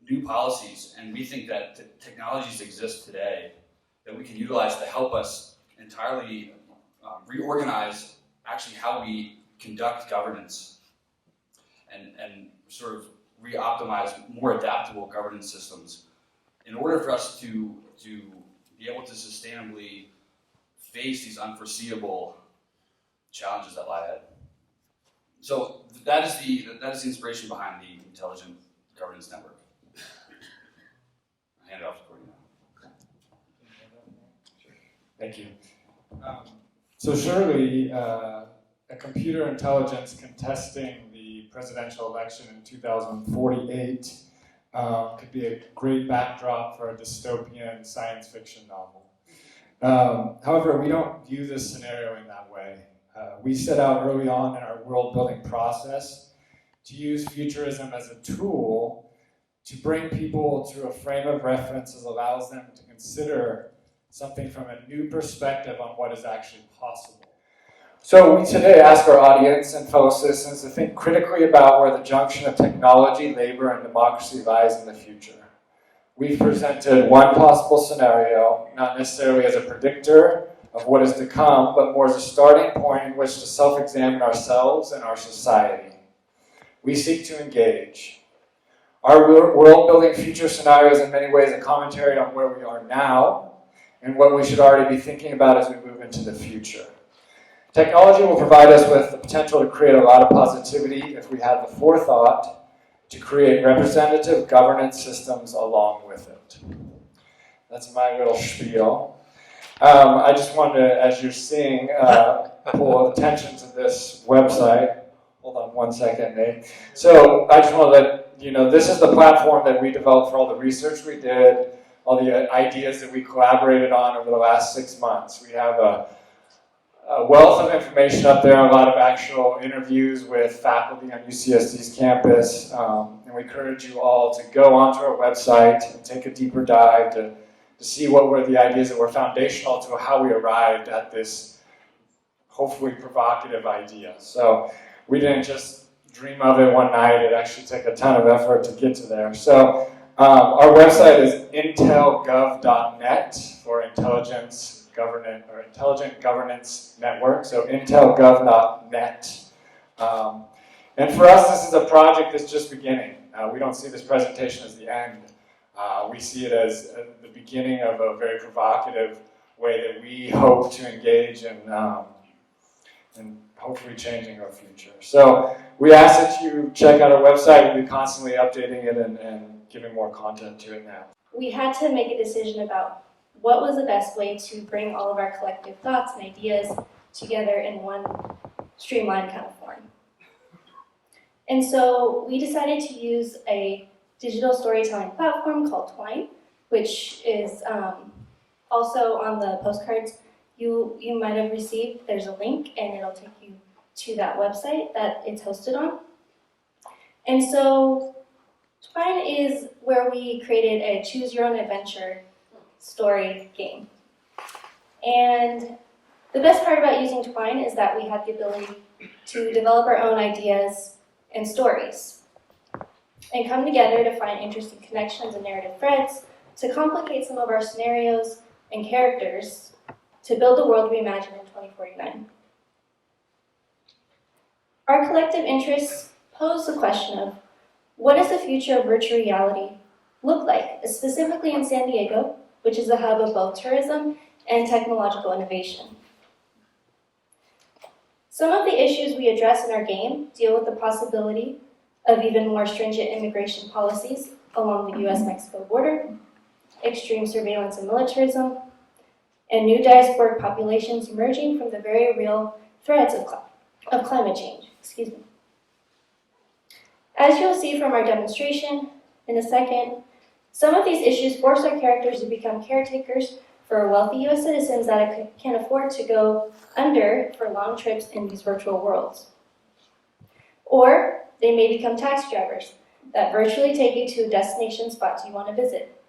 new policies. And we think that technologies exist today that we can utilize to help us entirely reorganize actually how we conduct governance and sort of re-optimize more adaptable governance systems in order for us to be able to sustainably face these unforeseeable challenges that lie ahead. So that is the inspiration behind the Intelligent Governance Network. I'll hand it off to Courtney now. Thank you. So surely a computer intelligence contesting the presidential election in 2048 could be a great backdrop for a dystopian science fiction novel. However, we don't view this scenario in that way. We set out early on in our world-building process to use futurism as a tool to bring people to a frame of reference that allows them to consider something from a new perspective on what is actually possible. So we today ask our audience and fellow citizens to think critically about where the junction of technology, labor, and democracy lies in the future. We've presented one possible scenario, not necessarily as a predictor of what is to come, but more as a starting point in which to self-examine ourselves and our society. We seek to engage. Our world-building future scenario is in many ways a commentary on where we are now and what we should already be thinking about as we move into the future. Technology will provide us with the potential to create a lot of positivity if we have the forethought to create representative governance systems along with it. That's my little spiel. I just wanted to, as you're seeing, pull attention to this website. Hold on one second, Nate. So I just want to let you know, this is the platform that we developed for all the research we did, all the ideas that we collaborated on over the last 6 months. We have a wealth of information up there, a lot of actual interviews with faculty on UCSD's campus, and we encourage you all to go onto our website and take a deeper dive to see what were the ideas that were foundational to how we arrived at this hopefully provocative idea. So we didn't just dream of it one night, it actually took a ton of effort to get to there. So our website is intelgov.net for intelligent governance network, so intelgov.net. And for us, this is a project that's just beginning. We don't see this presentation as the end. We see it as the beginning of a very provocative way that we hope to engage in hopefully changing our future. So we ask that you check out our website. We'll be constantly updating it and giving more content to it now. We had to make a decision about what was the best way to bring all of our collective thoughts and ideas together in one streamlined kind of form. And so we decided to use a digital storytelling platform called Twine, which is also on the postcards you might have received. There's a link and it'll take you to that website that it's hosted on. And so Twine is where we created a choose your own adventure story game. And the best part about using Twine is that we have the ability to develop our own ideas and stories and come together to find interesting connections and narrative threads to complicate some of our scenarios and characters to build the world we imagine in 2049. Our collective interests pose the question of what does the future of virtual reality look like, specifically in San Diego, which is a hub of both tourism and technological innovation. Some of the issues we address in our game deal with the possibility of even more stringent immigration policies along the US-Mexico border, extreme surveillance and militarism, and new diasporic populations emerging from the very real threats of climate change. Excuse me. As you'll see from our demonstration in a second, some of these issues force our characters to become caretakers for wealthy US citizens that can afford to go under for long trips in these virtual worlds. Or they may become taxi drivers that virtually take you to destination spots you want to visit.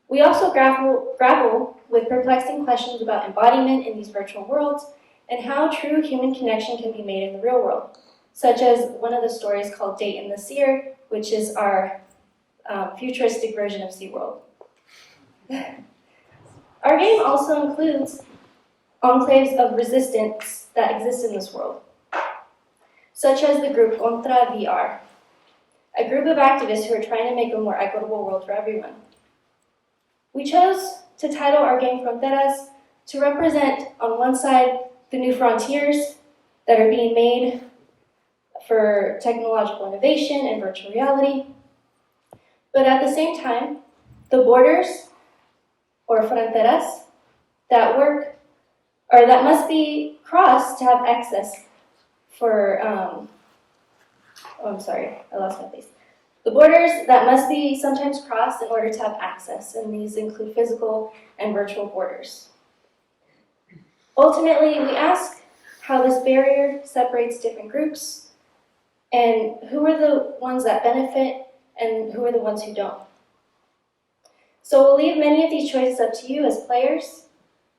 We also grapple with perplexing questions about embodiment in these virtual worlds and how true human connection can be made in the real world, such as one of the stories called Date in the Seer, which is our futuristic version of SeaWorld. Our game also includes enclaves of resistance that exist in this world, such as the group Contra VR, a group of activists who are trying to make a more equitable world for everyone. We chose to title our game Fronteras to represent, on one side, the new frontiers that are being made for technological innovation and virtual reality, but at the same time, the borders, or fronteras, that work, or that must be crossed to have access for, I lost my place. The borders that must be sometimes crossed in order to have access, and these include physical and virtual borders. Ultimately, we ask how this barrier separates different groups, and who are the ones that benefit, and who are the ones who don't. So we'll leave many of these choices up to you as players,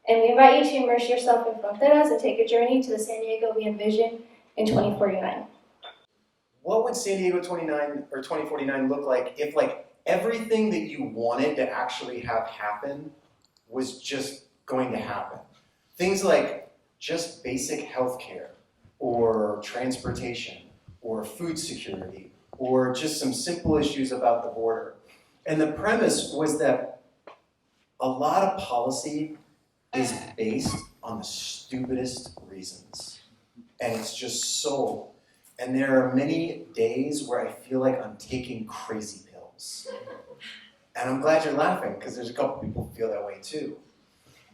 and we invite you to immerse yourself in Fronteras and take a journey to the San Diego we envision in 2049. What would San Diego 2049 look like if everything that you wanted to actually have happen was just going to happen? Things like just basic healthcare, or transportation, or food security, or just some simple issues about the border. And the premise was that a lot of policy is based on the stupidest reasons. And it's just so. And there are many days where I feel like I'm taking crazy pills. And I'm glad you're laughing, because there's a couple people who feel that way too.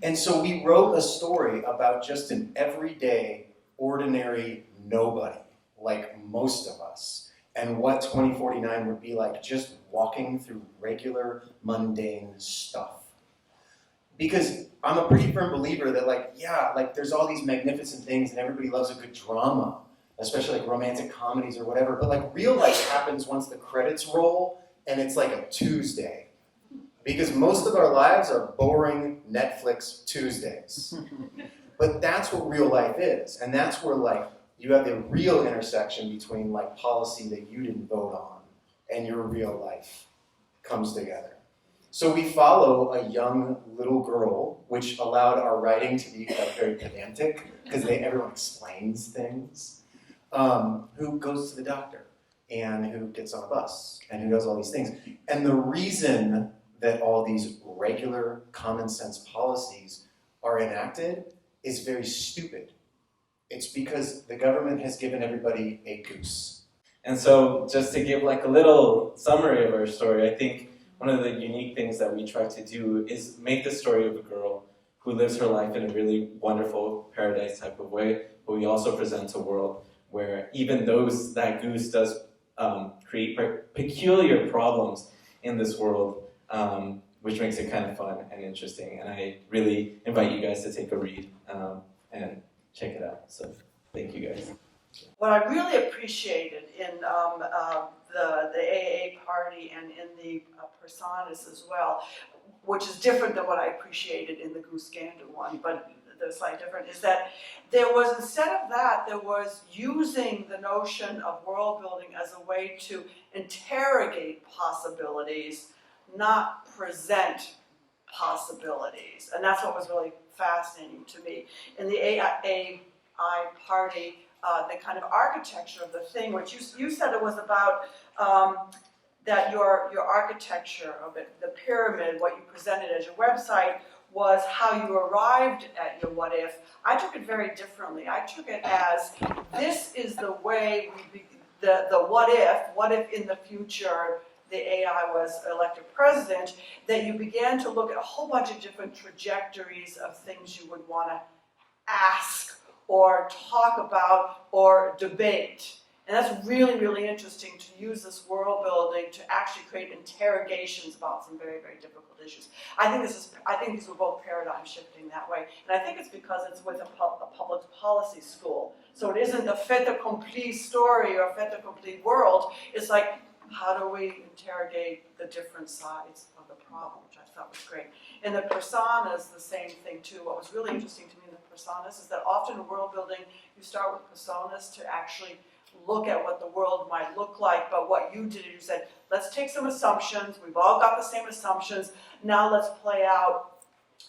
And so we wrote a story about just an everyday, ordinary nobody, like most of us, and what 2049 would be like just walking through regular, mundane stuff. Because I'm a pretty firm believer that like, yeah, like there's all these magnificent things and everybody loves a good drama, especially like romantic comedies or whatever, but like real life happens once the credits roll and it's like a Tuesday. Because most of our lives are boring Netflix Tuesdays. But that's what real life is. And that's where like you have the real intersection between like policy that you didn't vote on and your real life comes together. So we follow a young little girl, which allowed our writing to be like very pedantic, because everyone explains things, who goes to the doctor and who gets on a bus and who does all these things. And the reason that all these regular common sense policies are enacted is very stupid. It's because the government has given everybody a goose. And so just to give like a little summary of our story, I think one of the unique things that we try to do is make the story of a girl who lives her life in a really wonderful paradise type of way, but we also present a world where even that goose does create peculiar problems in this world, which makes it kind of fun and interesting. And I really invite you guys to take a read and check it out. So thank you guys. What I really appreciated in the AA party and in the personas as well, which is different than what I appreciated in the Goose Gander one, but they're slightly different, is that there was, instead of that, there was using the notion of world building as a way to interrogate possibilities, not present possibilities. And that's what was really fascinating to me. In the AI party, the kind of architecture of the thing, which you said it was about that your architecture of it, the pyramid, what you presented as your website, was how you arrived at your what if. I took it very differently. I took it as this is the way the what if in the future the AI was elected president, that you began to look at a whole bunch of different trajectories of things you would want to ask or talk about or debate. And that's really, really interesting to use this world building to actually create interrogations about some very, very difficult issues. I think these were both paradigm shifting that way. And I think it's because it's with a public policy school. So it isn't a fait accompli story or fait accompli world. It's like, how do we interrogate the different sides of the problem, which I thought was great. In the personas, the same thing too. What was really interesting to me in the personas is that often in world building, you start with personas to actually look at what the world might look like, but what you did is you said, let's take some assumptions, we've all got the same assumptions, now let's play out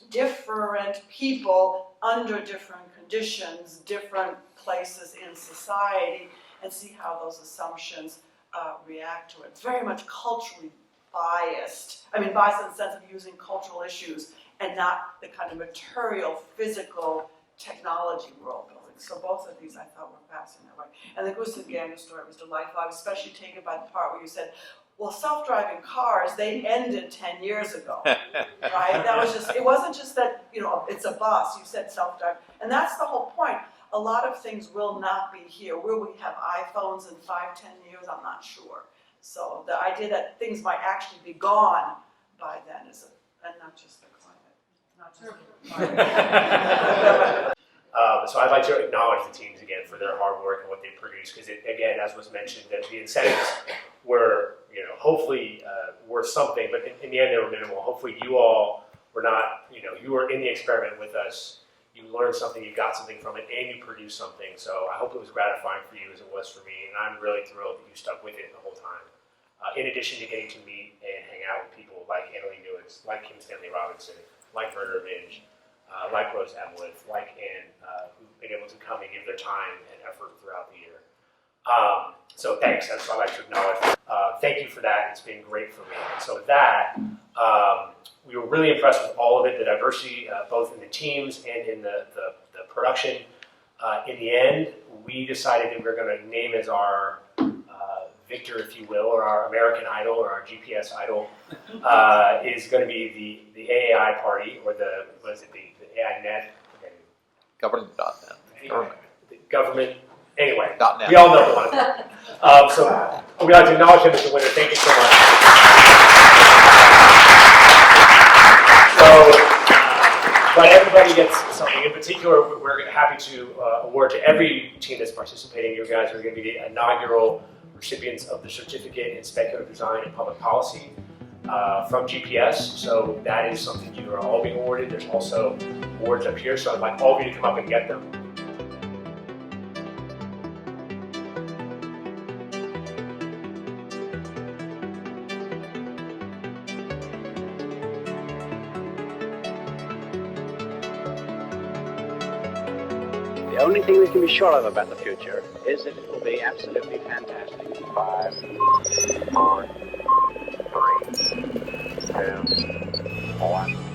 different people under different conditions, different places in society, and see how those assumptions react to it. It's very much culturally biased. I mean, biased in the sense of using cultural issues and not the kind of material, physical technology world building. So both of these I thought were fascinating that way. And the Goose and Gander story was delightful. I was especially taken by the part where you said, well, self-driving cars, they ended 10 years ago, right? That was just, it wasn't just that, you know, it's a bus, you said self-driving. And that's the whole point. A lot of things will not be here. Will we have iPhones in 5-10 years? I'm not sure. So the idea that things might actually be gone by then and not just the climate. Not just the climate. So I'd like to acknowledge the teams again for their hard work and what they produce, because again, as was mentioned, that the incentives were, you know, hopefully worth something, but in the end they were minimal. Hopefully you all were not, you know, you were in the experiment with us, you learned something, you got something from it, and you produced something. So I hope it was gratifying for you as it was for me, and I'm really thrilled that you stuck with it the whole time. In addition to getting to meet and hang out with people like Annalee Newitz, like Stanley Robinson, like Werner Minge, like Rose Emlith, like Ann, who've been able to come and give their time and effort throughout the year. So thanks, that's what I'd like to acknowledge. Thank you for that, it's been great for me. And so with that, we were really impressed with all of it, the diversity, both in the teams and in the production. In the end, we decided that we were going to name as our victor, if you will, or our American Idol, or our GPS Idol, is going to be the AAI party, or the AI Net? Government.net. Government, anyway, .net. we all know the one. So we'd like to acknowledge him as the winner. Thank you so much. So but everybody gets something. In particular, we're happy to award to every team that's participating. You guys are going to be the inaugural recipients of the Certificate in Speculative Design and Public Policy from GPS. So that is something you are all being awarded. There's also awards up here, so I'd like all of you to come up and get them. The only thing we can be sure of about the future is that it will be absolutely fantastic. 5, 4, 3, 2, 1.